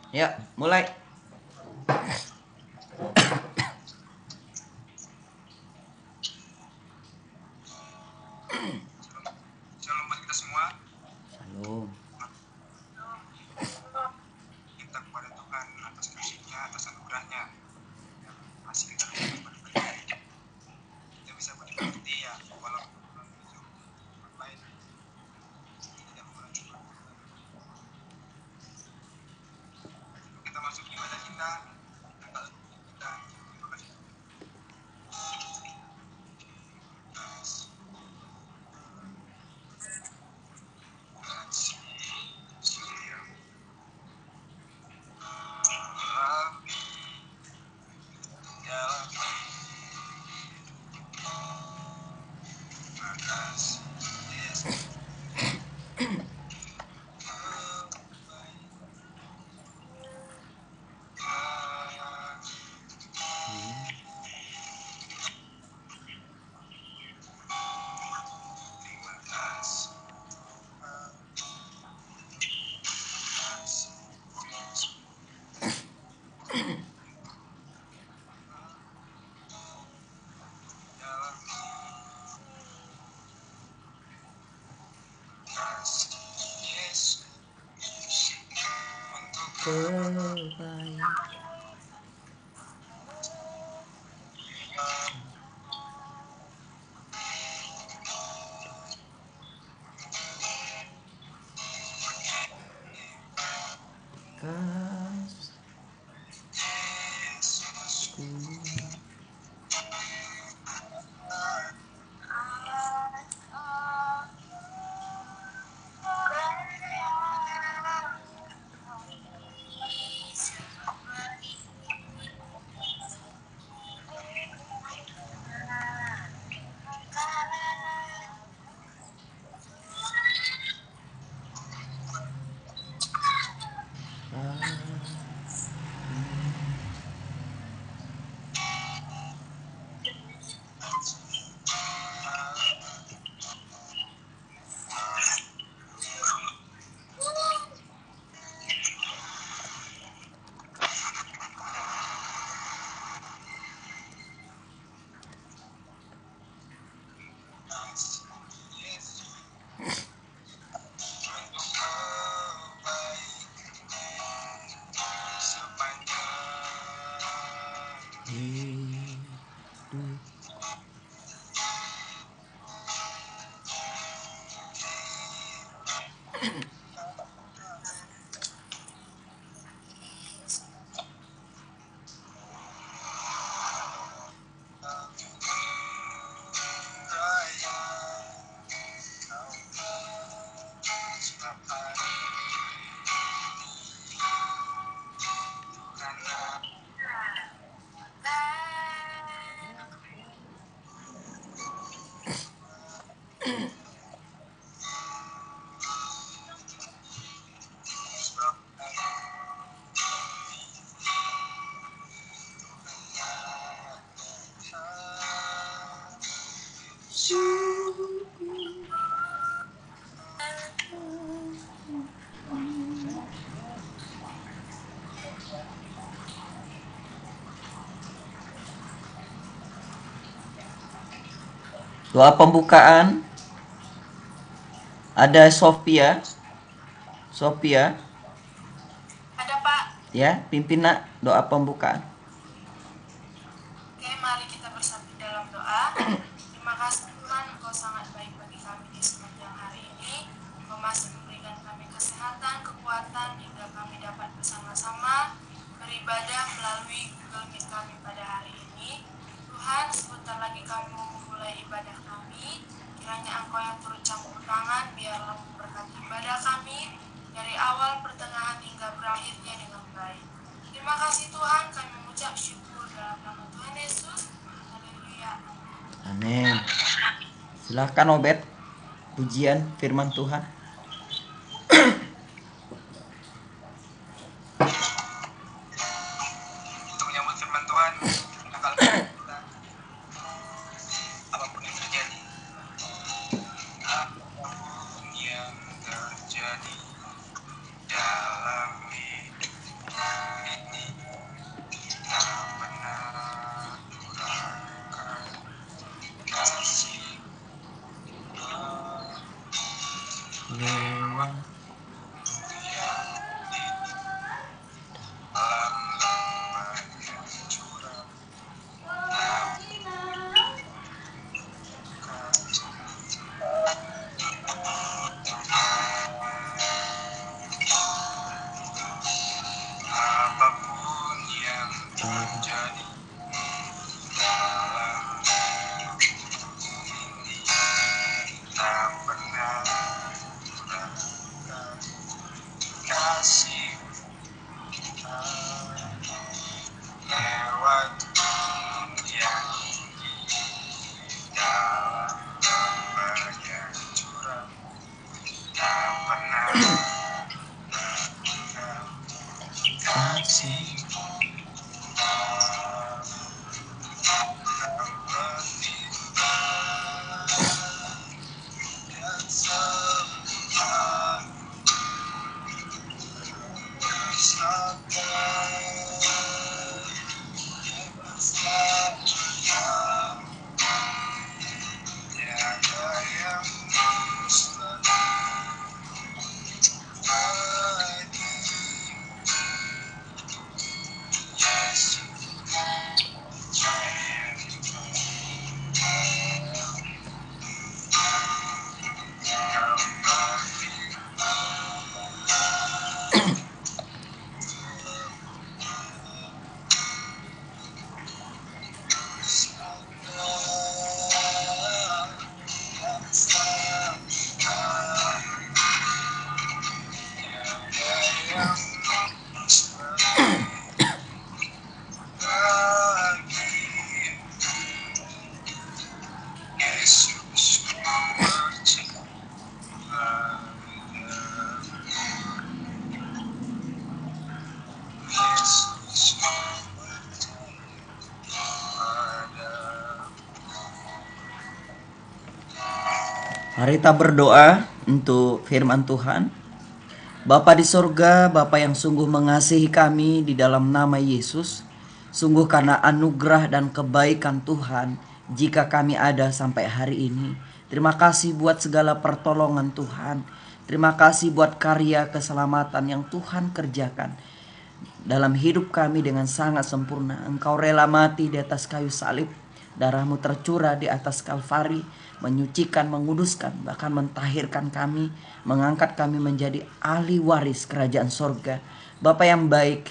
Ya, mulai. Shalom buat kita semua. Salam. Kita kepada Tuhan atas kasih-Nya, atas anugerah-Nya yang masih kita berikan kepada kita. Kita bisa menikmati ya, walaupun hidup tempat lain tidak menggunakan Tuhan. Sebelum kita masuk ibadah kita, kita terima kasih. Terbaik. Kasihku. Doa pembukaan ada Sophia. Ada Pak. Ya, pimpin nak doa pembukaan. Oke, mari kita bersatu dalam doa. Terima kasih Tuhan, Engkau sangat baik bagi kami di sepanjang hari ini. Engkau masih memberikan kami kesehatan, kekuatan, hingga kami dapat bersama-sama beribadah melalui Google Meet kami pada hari ini. Tuhan, sebentar lagi kami memulai ibadah kami. Kiranya Engkau yang turut campur tangan, biarlah memberkati ibadah kami dari awal, pertengahan, hingga berakhirnya dengan baik. Terima kasih Tuhan, kami mengucap syukur dalam nama Tuhan Yesus. Haleluya. Amin. Silahkan Obed, pujian firman Tuhan. Untuk menyambut firman Tuhan, akal kita, apapun yang terjadi dalam hidup kasih lewat yang dalam banyak curang tak pernah kasih dan semua Mari kita berdoa untuk firman Tuhan. Bapa di sorga, Bapa yang sungguh mengasihi kami di dalam nama Yesus. Sungguh karena anugerah dan kebaikan Tuhan, jika kami ada sampai hari ini. Terima kasih buat segala pertolongan Tuhan. Terima kasih buat karya keselamatan yang Tuhan kerjakan dalam hidup kami dengan sangat sempurna. Engkau rela mati di atas kayu salib. Darahmu tercurah di atas Kalvari, menyucikan, menguduskan, bahkan mentahirkan kami, mengangkat kami menjadi ahli waris kerajaan sorga. Bapa yang baik,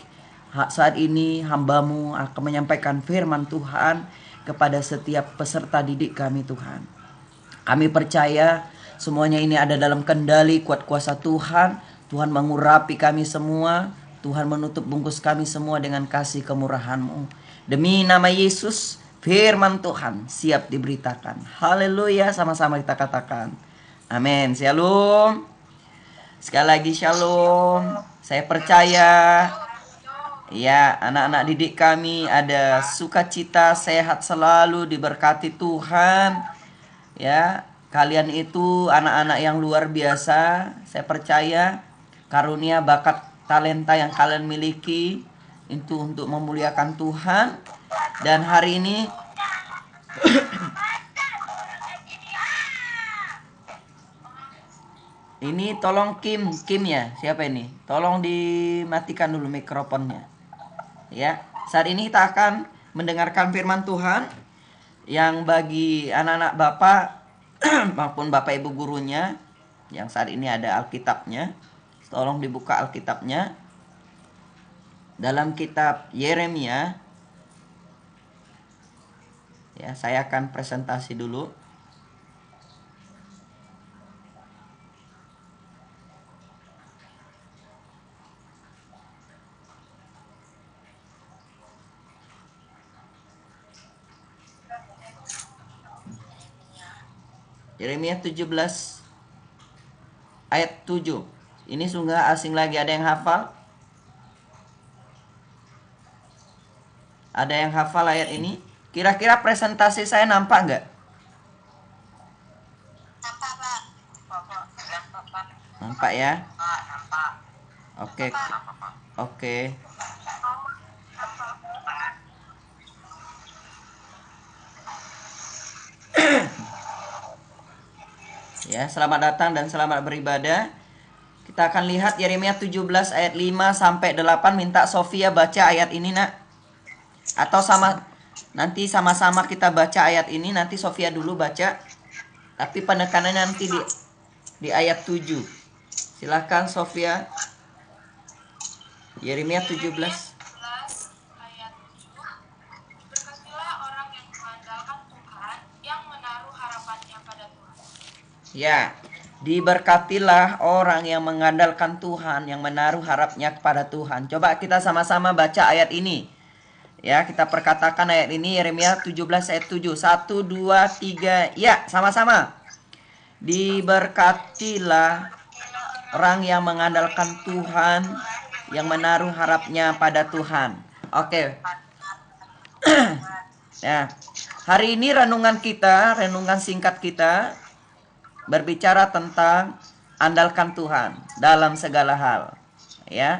saat ini hambamu akan menyampaikan firman Tuhan kepada setiap peserta didik kami Tuhan. Kami percaya semuanya ini ada dalam kendali kuat kuasa Tuhan. Tuhan mengurapi kami semua. Tuhan menutup bungkus kami semua dengan kasih kemurahan-Mu. Demi nama Yesus, firman Tuhan siap diberitakan. Haleluya, sama-sama kita katakan. Amin. Shalom. Sekali lagi shalom. Saya percaya ya, anak-anak didik kami ada sukacita, sehat selalu, diberkati Tuhan. Ya, kalian itu anak-anak yang luar biasa. Saya percaya karunia, bakat, talenta yang kalian miliki itu untuk memuliakan Tuhan. Dan hari ini ini tolong Kim ya, siapa ini? Tolong dimatikan dulu mikrofonnya. Ya, saat ini kita akan mendengarkan firman Tuhan yang bagi anak-anak Bapak maupun Bapak Ibu gurunya yang saat ini ada Alkitabnya. Tolong dibuka Alkitabnya dalam kitab Yeremia. Ya, saya akan presentasi dulu. Yeremia 17 ayat 7. Ini sungguh asing lagi, ada yang hafal? Ada yang hafal ayat ini? Kira-kira presentasi saya nampak nggak? Nampak, Pak. Nampak ya? Oke. Oke. Ya, selamat datang dan selamat beribadah. Kita akan lihat Yeremia 17 ayat 5 sampai 8. Minta Sofia baca ayat ini, Nak. Atau nanti sama-sama kita baca ayat ini, nanti Sofia dulu baca. Tapi penekanannya nanti di ayat 7. Silakan Sofia. Yeremia 17 ayat 7. Berkatilah orang yang mengandalkan Tuhan, yang menaruh harapannya pada Tuhan. Ya, Diberkatilah orang yang mengandalkan Tuhan, yang menaruh harapnya kepada Tuhan. Coba kita sama-sama baca ayat ini. Ya, kita perkatakan ayat ini, Yeremia 17 ayat 7. 1, 2, 3. Ya, sama-sama. Diberkatilah orang yang mengandalkan Tuhan, yang menaruh harapnya pada Tuhan. Oke. Nah, hari ini renungan singkat kita berbicara tentang andalkan Tuhan dalam segala hal. Ya.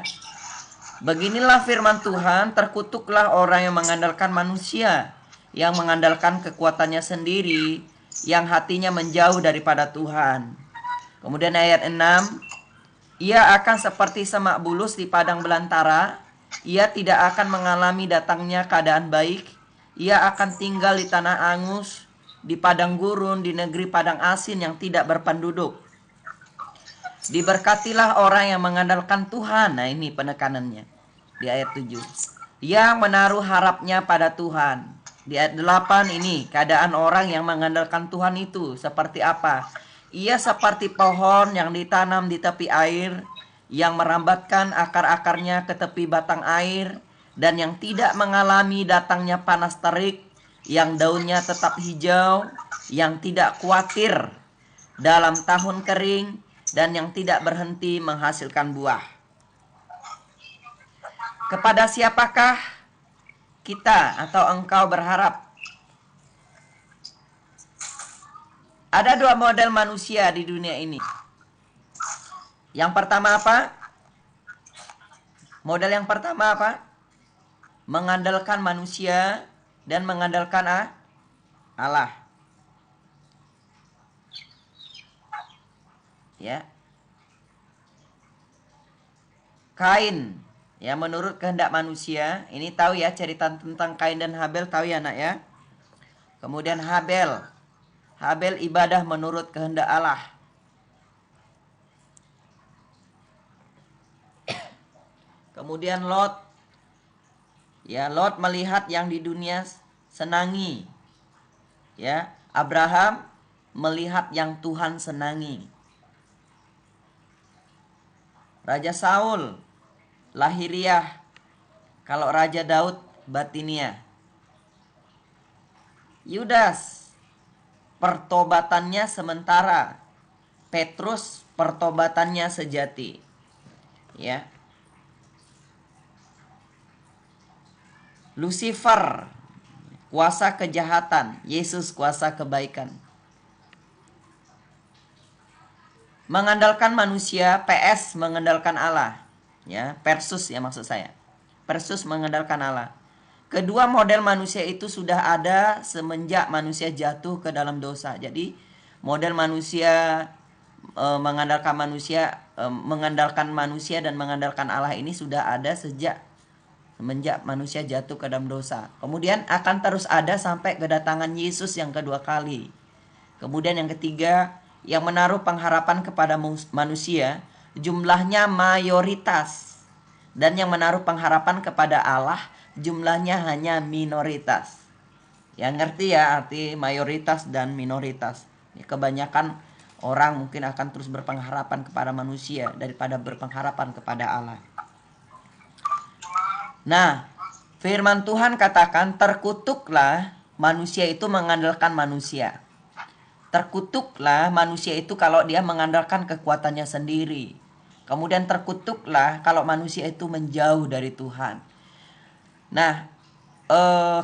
Beginilah firman Tuhan, terkutuklah orang yang mengandalkan manusia, yang mengandalkan kekuatannya sendiri, yang hatinya menjauh daripada Tuhan. Kemudian ayat 6, ia akan seperti semak bulus di padang belantara, ia tidak akan mengalami datangnya keadaan baik, ia akan tinggal di tanah angus, di padang gurun, di negeri padang asin yang tidak berpenduduk. Diberkatilah orang yang mengandalkan Tuhan. Nah, ini penekanannya di ayat 7. Yang menaruh harapnya pada Tuhan. Di ayat 8 ini, keadaan orang yang mengandalkan Tuhan itu seperti apa? Ia seperti pohon yang ditanam di tepi air, yang merambatkan akar-akarnya ke tepi batang air, dan yang tidak mengalami datangnya panas terik, yang daunnya tetap hijau, yang tidak khawatir dalam tahun kering, dan yang tidak berhenti menghasilkan buah. Kepada siapakah kita atau engkau berharap? Ada dua model manusia di dunia ini. Yang pertama apa? Model yang pertama apa? Mengandalkan manusia dan mengandalkan Allah. Ya. Kain, ya, menurut kehendak manusia. Ini tahu ya cerita tentang Kain dan Habel, tahu ya nak ya. Kemudian Habel ibadah menurut kehendak Allah. Kemudian Lot, ya, Lot melihat yang di dunia senangi. Ya, Abraham melihat yang Tuhan senangi. Raja Saul lahiriah, kalau Raja Daud batiniah. Yudas pertobatannya sementara, Petrus pertobatannya sejati. Ya. Lucifer kuasa kejahatan, Yesus kuasa kebaikan. Mengandalkan manusia, PS mengandalkan Allah. Ya, Persus ya maksud saya. Persus mengandalkan Allah. Kedua model manusia itu sudah ada semenjak manusia jatuh ke dalam dosa. Jadi model manusia mengandalkan manusia dan mengandalkan Allah ini sudah ada semenjak manusia jatuh ke dalam dosa. Kemudian akan terus ada sampai kedatangan Yesus yang kedua kali. Kemudian yang ketiga, yang menaruh pengharapan kepada manusia jumlahnya mayoritas, dan yang menaruh pengharapan kepada Allah jumlahnya hanya minoritas. Yang ngerti ya arti mayoritas dan minoritas. Kebanyakan orang mungkin akan terus berpengharapan kepada manusia daripada berpengharapan kepada Allah. Nah, firman Tuhan katakan, terkutuklah manusia itu mengandalkan manusia. Terkutuklah manusia itu kalau dia mengandalkan kekuatannya sendiri. Kemudian terkutuklah kalau manusia itu menjauh dari Tuhan. Nah,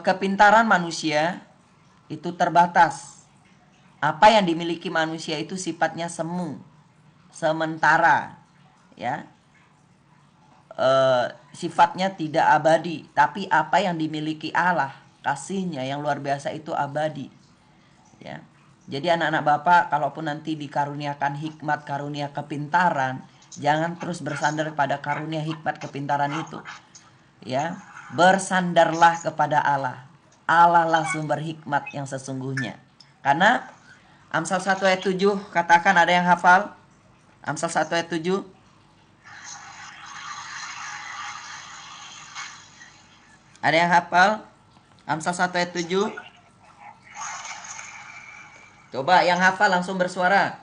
kepintaran manusia itu terbatas. Apa yang dimiliki manusia itu sifatnya semu, sementara, ya. Sifatnya tidak abadi. Tapi apa yang dimiliki Allah, kasihnya yang luar biasa itu abadi. Ya. Jadi anak-anak Bapak, kalaupun nanti dikaruniakan hikmat, karunia kepintaran, jangan terus bersandar pada karunia hikmat kepintaran itu. Ya, bersandarlah kepada Allah. Allah lah sumber hikmat yang sesungguhnya. Karena Amsal 1 ayat 7 katakan, ada yang hafal? Amsal 1 ayat 7. Ada yang hafal? Amsal 1 ayat 7. Coba yang hafal langsung bersuara.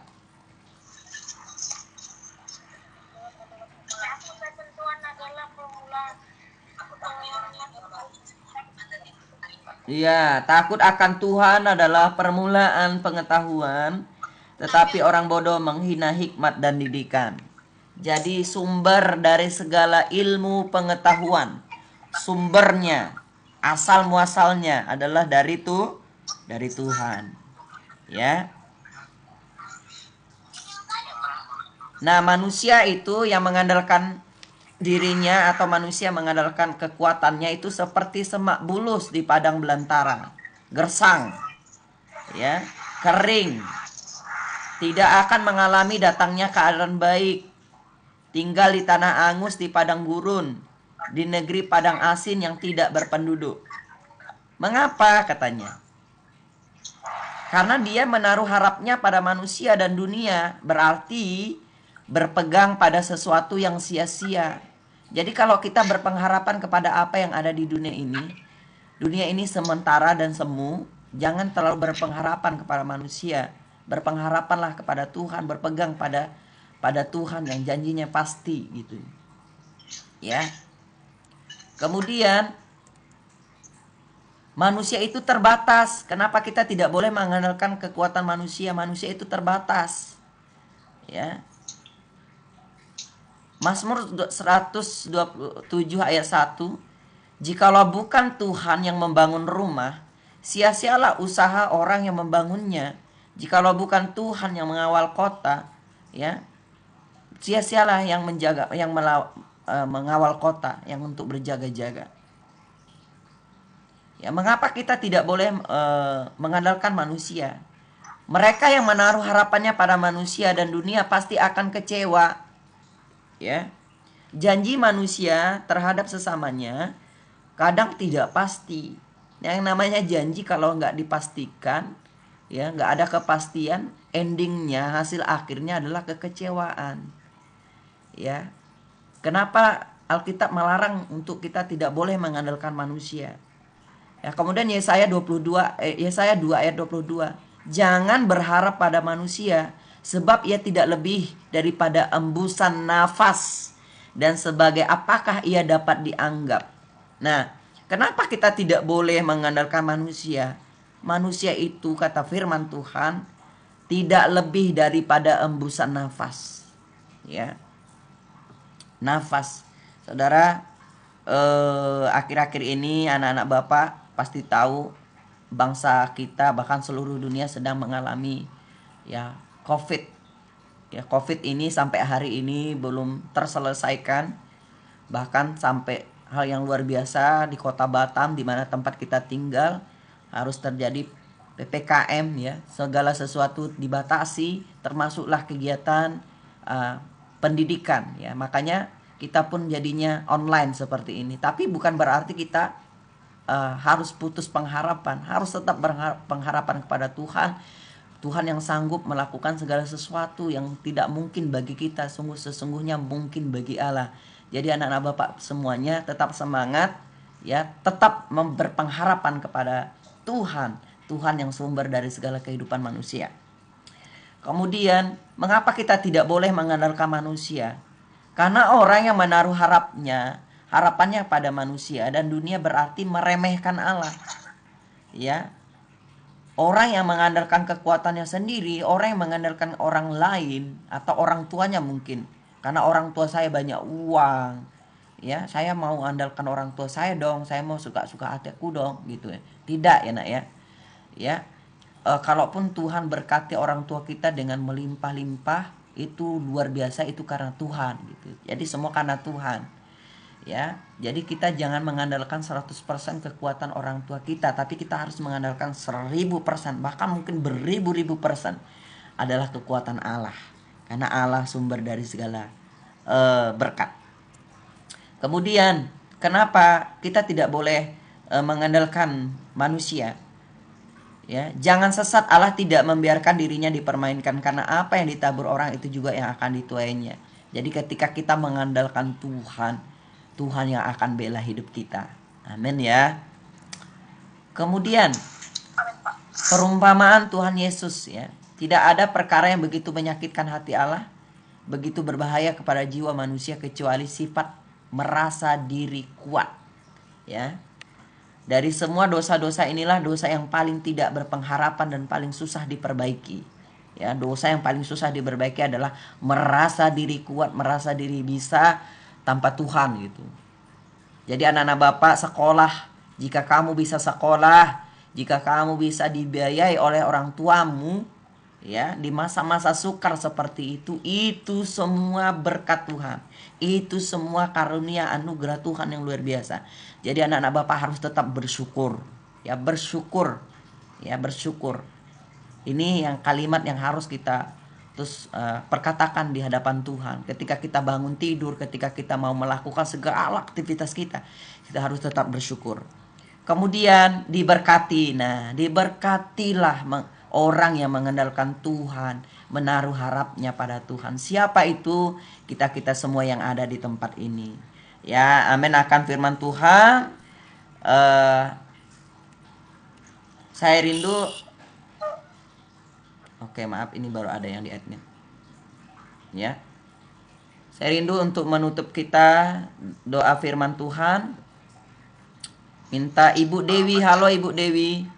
Iya, takut akan Tuhan adalah permulaan pengetahuan, tetapi orang bodoh menghina hikmat dan didikan. Jadi sumber dari segala ilmu pengetahuan, sumbernya, asal muasalnya adalah dari Tuhan. Ya. Nah, manusia itu yang mengandalkan dirinya atau manusia mengandalkan kekuatannya itu seperti semak bulus di padang belantara, gersang, ya, kering, tidak akan mengalami datangnya keadaan baik, tinggal di tanah angus di padang gurun, di negeri padang asin yang tidak berpenduduk. Mengapa katanya? Karena dia menaruh harapnya pada manusia dan dunia, berarti berpegang pada sesuatu yang sia-sia. Jadi kalau kita berpengharapan kepada apa yang ada di dunia ini sementara dan semu, jangan terlalu berpengharapan kepada manusia. Berpengharapanlah kepada Tuhan, berpegang pada Tuhan yang janjinya pasti gitu. Ya. Kemudian manusia itu terbatas. Kenapa kita tidak boleh mengandalkan kekuatan manusia? Manusia itu terbatas. Ya. Mazmur 127 ayat 1. Jikalau bukan Tuhan yang membangun rumah, sia-sialah usaha orang yang membangunnya. Jikalau bukan Tuhan yang mengawal kota, ya, sia-sialah yang mengawal kota, yang untuk berjaga-jaga. Ya, mengapa kita tidak boleh mengandalkan manusia? Mereka yang menaruh harapannya pada manusia dan dunia pasti akan kecewa. Ya, janji manusia terhadap sesamanya kadang tidak pasti. Yang namanya janji kalau nggak dipastikan, ya nggak ada kepastian, endingnya hasil akhirnya adalah kekecewaan. Ya, kenapa Alkitab melarang untuk kita tidak boleh mengandalkan manusia? Ya, kemudian Yesaya 2 ayat 22. Jangan berharap pada manusia, sebab ia tidak lebih daripada embusan nafas, dan sebagai apakah ia dapat dianggap. Nah, kenapa kita tidak boleh mengandalkan manusia? Manusia itu, kata firman Tuhan, tidak lebih daripada embusan nafas. Ya, nafas. Saudara, akhir-akhir ini anak-anak Bapak pasti tahu bangsa kita bahkan seluruh dunia sedang mengalami ya COVID. Ya, COVID ini sampai hari ini belum terselesaikan. Bahkan sampai hal yang luar biasa di Kota Batam di mana tempat kita tinggal harus terjadi PPKM ya. Segala sesuatu dibatasi, termasuklah kegiatan pendidikan ya. Makanya kita pun jadinya online seperti ini. Tapi bukan berarti kita harus putus pengharapan. Harus tetap pengharapan kepada Tuhan. Tuhan yang sanggup melakukan segala sesuatu yang tidak mungkin bagi kita, sesungguhnya mungkin bagi Allah. Jadi anak-anak Bapak semuanya tetap semangat ya, tetap berpengharapan kepada Tuhan, Tuhan yang sumber dari segala kehidupan manusia. Kemudian, mengapa kita tidak boleh mengandalkan manusia? Karena orang yang menaruh harapannya pada manusia dan dunia berarti meremehkan Allah. Ya. Orang yang mengandalkan kekuatannya sendiri, orang yang mengandalkan orang lain atau orang tuanya mungkin. Karena orang tua saya banyak uang, ya saya mau andalkan orang tua saya dong, saya mau suka-suka hatiku dong, gitu ya. Tidak ya nak ya. Ya, kalaupun Tuhan berkati orang tua kita dengan melimpah-limpah, itu luar biasa, itu karena Tuhan, gitu. Jadi semua karena Tuhan. Ya, jadi kita jangan mengandalkan 100% kekuatan orang tua kita, tapi kita harus mengandalkan 1000%, bahkan mungkin beribu-ribu persen adalah kekuatan Allah. Karena Allah sumber dari segala berkat. Kemudian, kenapa kita tidak boleh mengandalkan manusia? Ya, jangan sesat, Allah tidak membiarkan dirinya dipermainkan, karena apa yang ditabur orang itu juga yang akan dituainya. Jadi ketika kita mengandalkan Tuhan, Tuhan yang akan bela hidup kita. Amin ya. Kemudian perumpamaan Tuhan Yesus ya. Tidak ada perkara yang begitu menyakitkan hati Allah, begitu berbahaya kepada jiwa manusia kecuali sifat merasa diri kuat. Ya. Dari semua dosa-dosa inilah dosa yang paling tidak berpengharapan dan paling susah diperbaiki. Ya, dosa yang paling susah diperbaiki adalah merasa diri kuat, merasa diri bisa tanpa Tuhan gitu. Jadi anak-anak Bapak sekolah, jika kamu bisa sekolah, jika kamu bisa dibiayai oleh orang tuamu, ya, di masa-masa sukar seperti itu semua berkat Tuhan. Itu semua karunia anugerah Tuhan yang luar biasa. Jadi anak-anak Bapak harus tetap bersyukur. Ya, bersyukur. Ya, bersyukur. Ini yang kalimat yang harus kita perkatakan di hadapan Tuhan. Ketika kita bangun tidur, ketika kita mau melakukan segala aktivitas kita harus tetap bersyukur. Kemudian diberkati. Nah, diberkatilah orang yang mengandalkan Tuhan, menaruh harapnya pada Tuhan. Siapa itu? Kita semua yang ada di tempat ini. Ya, amin akan firman Tuhan. Saya rindu. Oke, maaf, ini baru ada yang di admin. Ya. Saya rindu untuk menutup kita doa firman Tuhan. Minta Ibu Dewi. Halo Ibu Dewi.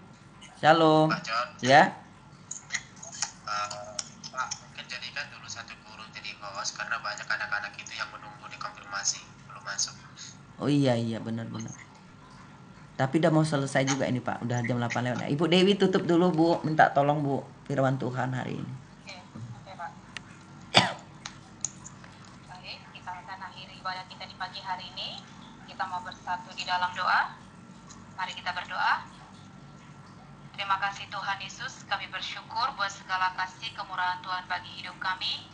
Shalom. Pak John, Ya. Pak, mungkin jadikan dulu satu guru jadi host karena banyak anak-anak itu yang menunggu di konfirmasi belum masuk. Oh iya benar-benar. Tapi udah mau selesai juga ini Pak. Udah jam 8 lewat. Nah, Ibu Dewi tutup dulu Bu. Minta tolong Bu firman Tuhan hari ini. Oke, Pak. Baik, kita akan akhiri ibadah kita di pagi hari ini. Kita mau bersatu di dalam doa. Mari kita berdoa. Terima kasih Tuhan Yesus, kami bersyukur buat segala kasih kemurahan Tuhan bagi hidup kami.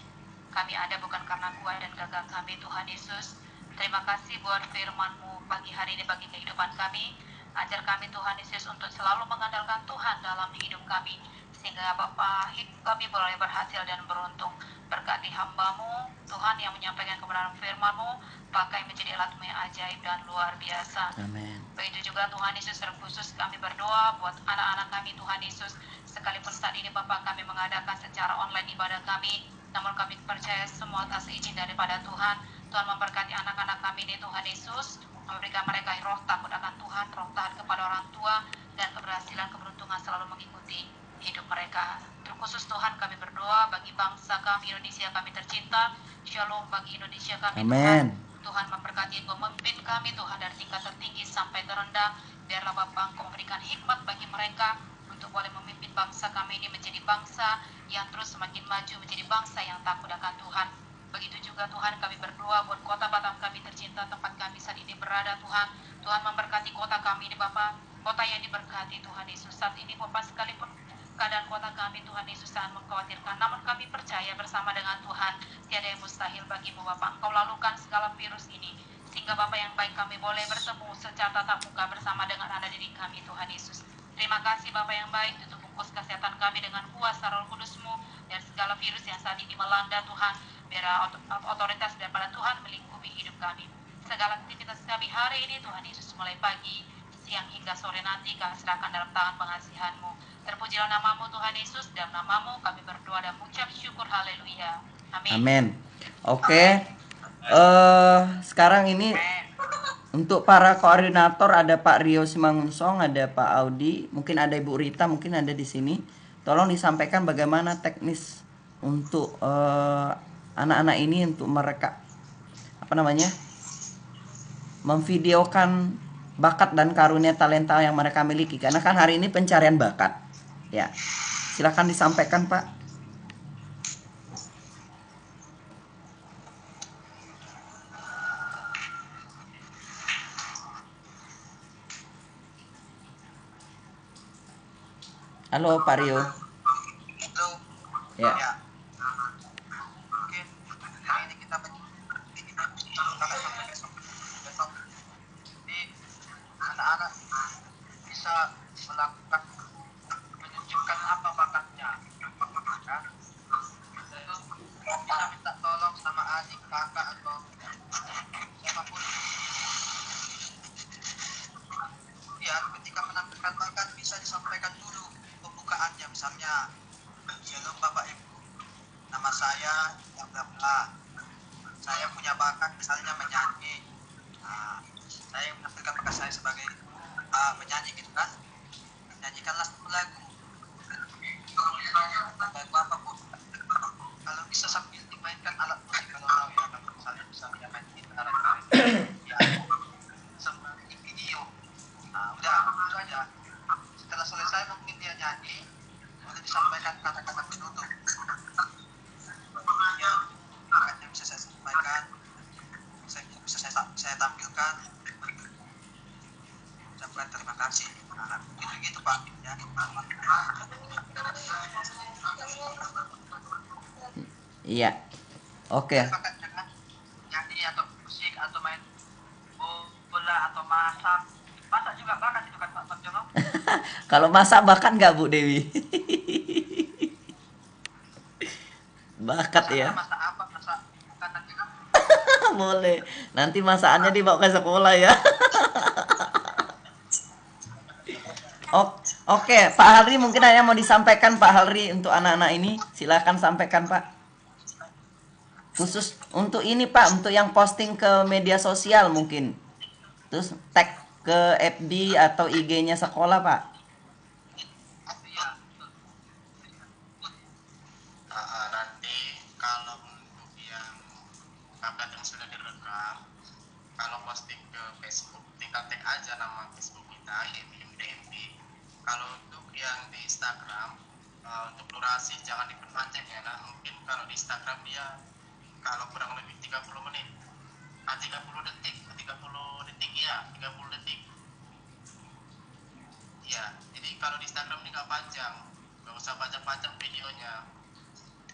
Kami ada bukan karena kuat dan gagah kami, Tuhan Yesus. Terima kasih buat firman-Mu pagi hari ini bagi kehidupan kami. Ajar kami Tuhan Yesus untuk selalu mengandalkan Tuhan dalam hidup kami. Sehingga Bapa, hidup kami boleh berhasil dan beruntung. Berkati hamba-Mu, Tuhan yang menyampaikan kebenaran firman-Mu, pakai menjadi alat-Mu yang ajaib dan luar biasa. Amin. Begitu juga Tuhan Yesus, terkhusus kami berdoa buat anak-anak kami Tuhan Yesus. Sekalipun saat ini Bapak kami mengadakan secara online ibadah kami, namun kami percaya semua atas izin daripada Tuhan. Tuhan memberkati anak-anak kami ini Tuhan Yesus, memberikan mereka roh takut akan Tuhan, roh taat kepada orang tua, dan keberhasilan keberuntungan selalu mengikuti hidup mereka. Terkhusus Tuhan kami berdoa bagi bangsa kami Indonesia kami tercinta. Shalom bagi Indonesia kami Amin. Tuhan memberkati pemimpin kami Tuhan dari tingkat tertinggi sampai terendah. Biarlah Bapa Engkau memberikan hikmat bagi mereka untuk boleh memimpin bangsa kami ini menjadi bangsa yang terus semakin maju, menjadi bangsa yang takut akan Tuhan. Begitu juga Tuhan kami berdoa buat kota Batam kami tercinta, tempat kami saat ini berada Tuhan. Tuhan memberkati kota kami ini Bapa, kota yang diberkati Tuhan Yesus. Saat ini Bapa sekalipun keadaan kota kami Tuhan Yesus sangat mengkhawatirkan, namun kami percaya bersama dengan Tuhan tiada yang mustahil bagimu Bapa. Engkau lalukan segala virus ini sehingga Bapa yang baik kami boleh bertemu secara tatap muka bersama dengan anak didik kami Tuhan Yesus. Terima kasih Bapa yang baik untuk bungkus kesehatan kami dengan kuasa Roh Kudus-Mu dan segala virus yang saat ini melanda Tuhan. Biar otoritas daripada Tuhan melingkupi hidup kami. Segala aktivitas kami hari ini Tuhan Yesus mulai pagi, siang hingga sore nanti kami serahkan dalam tangan pengasihan-Mu. Terpujilah nama-Mu Tuhan Yesus, dalam nama-Mu kami berdoa dan mengucap syukur, haleluya. Amin. Amin. Oke. Sekarang ini untuk para koordinator ada Pak Rio Simangunsong, ada Pak Audi, mungkin ada Ibu Rita, mungkin ada di sini. Tolong disampaikan bagaimana teknis untuk anak-anak ini untuk mereka memvideokan bakat dan karunia talenta yang mereka miliki, karena kan hari ini pencarian bakat. Ya, silakan disampaikan Pak. Halo Pak Rio. Itu Ya. mungkin hari ini kita sampai besok. Jadi anak-anak bisa melakukan menunjukkan apa bakatnya. Ya. Lalu bisa minta tolong sama adik, kakak atau siapapun. Ya, ketika menampilkan bakat bisa disampaikan dulu pembukaannya, misalnya shalom Bapak Ibu, saya tampilkan. Ucapkan terima kasih. Nah, gitu Pak. Ya. Iya. Oke. Bakat jangan nyanyi atau musik atau main bola atau masak. Masak juga bakat itu kan Pak Marjono. Kalau masak bakat nggak Bu Dewi? Bakat ya. Masak apa? Masak makanan juga. Boleh. Nanti masakannya dibawa ke sekolah ya. Oke, Pak Halri mungkin ada yang mau disampaikan Pak Halri untuk anak-anak ini. Silakan sampaikan Pak. Khusus untuk ini Pak, untuk yang posting ke media sosial mungkin. Terus tag ke FB atau IG-nya sekolah Pak. Nanti kalau untuk yang bakat yang sudah direkam, kalau posting ke Facebook, tinggal tag aja nama Facebook kita, YMDMP. Kalau untuk yang di Instagram, untuk durasi jangan diperpanjang ya. Nah, mungkin kalau di Instagram dia kalau kurang lebih 30 menit, 30 detik, 30 detik ya, 30 detik. Ya, jadi kalau di Instagram ini nggak panjang, nggak usah panjang-panjang videonya.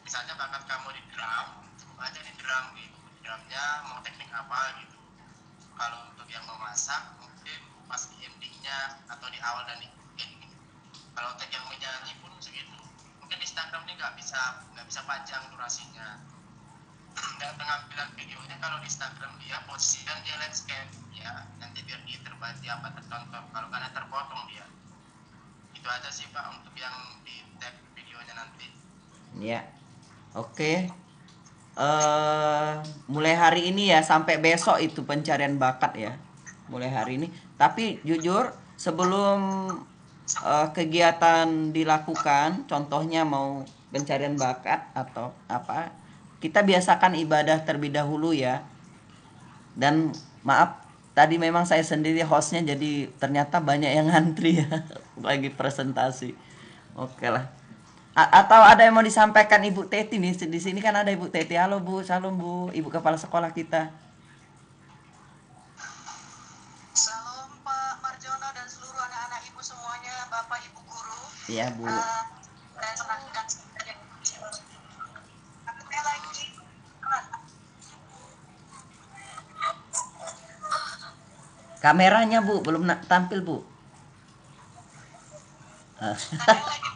Misalnya bakat kamu di drum, cukup aja di drum gitu, drumnya mau teknik apa gitu. Kalau untuk yang memasak, mungkin pas di endingnya atau di awal dan di end. Kalau untuk yang menyanyi pun segitu. Mungkin di Instagram ini nggak bisa panjang durasinya. Dan pengambilan videonya kalau di Instagram dia posisikan dia landscape ya, nanti biar dia terbaca apa tertonton. Kalau karena terpotong dia. Itu aja sih Pak untuk yang di tag videonya nanti. Ya. Oke. Mulai hari ini ya sampai besok itu pencarian bakat ya. Mulai hari ini. Tapi jujur sebelum kegiatan dilakukan, contohnya mau pencarian bakat atau apa, kita biasakan ibadah terlebih dahulu ya. Dan maaf, tadi memang saya sendiri hostnya, jadi ternyata banyak yang ngantri ya lagi presentasi. Oke lah. Atau ada yang mau disampaikan Ibu Teti nih, di sini kan ada Ibu Teti. Halo Bu, salam Bu, Ibu Kepala Sekolah kita. Salam Pak Marjono dan seluruh anak-anak Ibu semuanya, Bapak Ibu guru. Iya Bu. Saya serahkan saya lagi. Kameranya Bu, belum tampil Bu. Saya lagi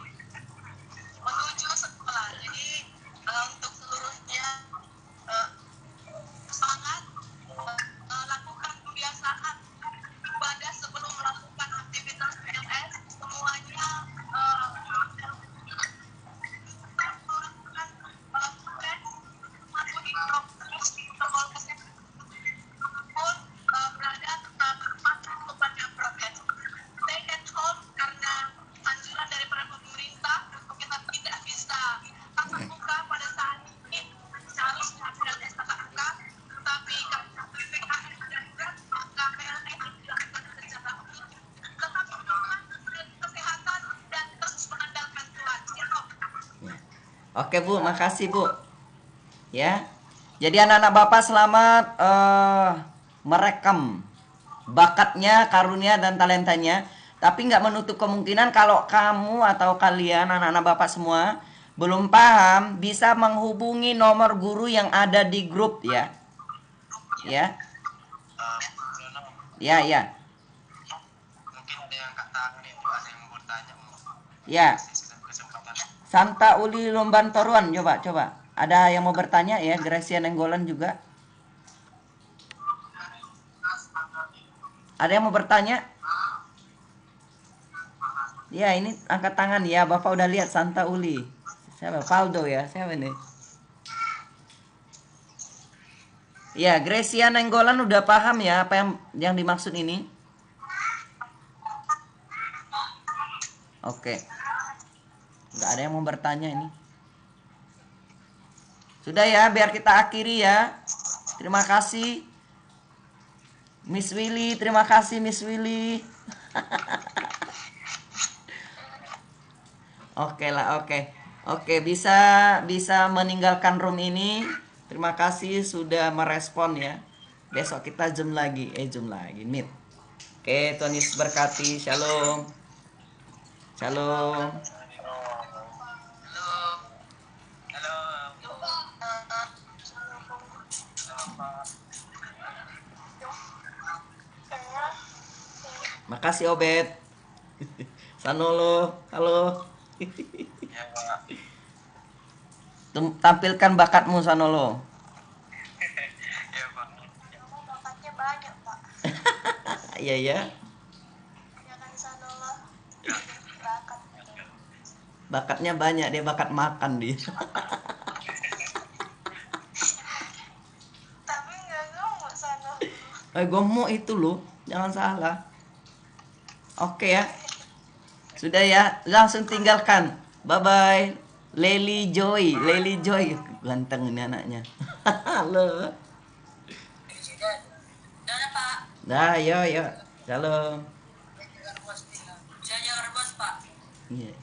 menuju sekolah. Jadi untuk seluruhnya semangat lakukan kebiasaan ibadah sebelum melakukan aktivitas PLS. Semuanya melakukan tugas, mematuhi protokol kesehatan pun berada tetap patuh kepada prokes. Stay at home karena anjuran dari pemerintah untuk kita tidak bisa tatap muka pada saat ini, seharusnya PLS tatap muka, tetapi karena PPKM darurat maka PLS dilakukan secara umum. Tetap menggunakan kesehatan dan terus mengandalkan Tuhan. Ya, Rob. Oke Bu, makasih Bu. Ya. Jadi anak-anak Bapak selamat merekam bakatnya, karunia dan talentanya. Tapi nggak menutup kemungkinan kalau kamu atau kalian anak-anak Bapak semua belum paham, bisa menghubungi nomor guru yang ada di grup ya. Ya. Ya, ya. Mungkin ada yang angkat tangan itu, ada yang mau bertanya. Ya. Kesempatan. Santa Uli Lomban Toruan, coba. Ada yang mau bertanya ya, Gracia Nenggolan juga. Ada yang mau bertanya? Ya, ini angkat tangan ya, Bapak udah lihat Santa Uli. Siapa? Faldo ya, siapa ini? Ya, Gracia Nenggolan udah paham ya apa yang dimaksud ini? Oke. Nggak ada yang mau bertanya ini. Sudah ya, biar kita akhiri ya. Terima kasih Miss Willy, terima kasih Miss Willy. Oke lah, oke. Oke, bisa meninggalkan room ini. Terima kasih sudah merespon ya. Besok kita zoom lagi, meet. Oke, Tuhan Yesus berkati. Shalom. Shalom. Halo. Halo. Makasih Obed. Sanolo, halo. Ya, Pak. Tampilkan bakatmu Sanolo. Ya, Pak. Bakatnya banyak, Pak. Iya ya. Ya kan Sanola. Bakat. Bakatnya banyak, dia bakat makan dia. Tapi nggak ngomong Sanola. Gomo itu loh, jangan salah. Oke ya. Sudah ya, langsung tinggalkan. Bye bye. Lely Joy, ganteng ini anaknya. Halo. Udah, Pak. Nah, yo. Shalom. Saya jangan rebus, Pak. Iya.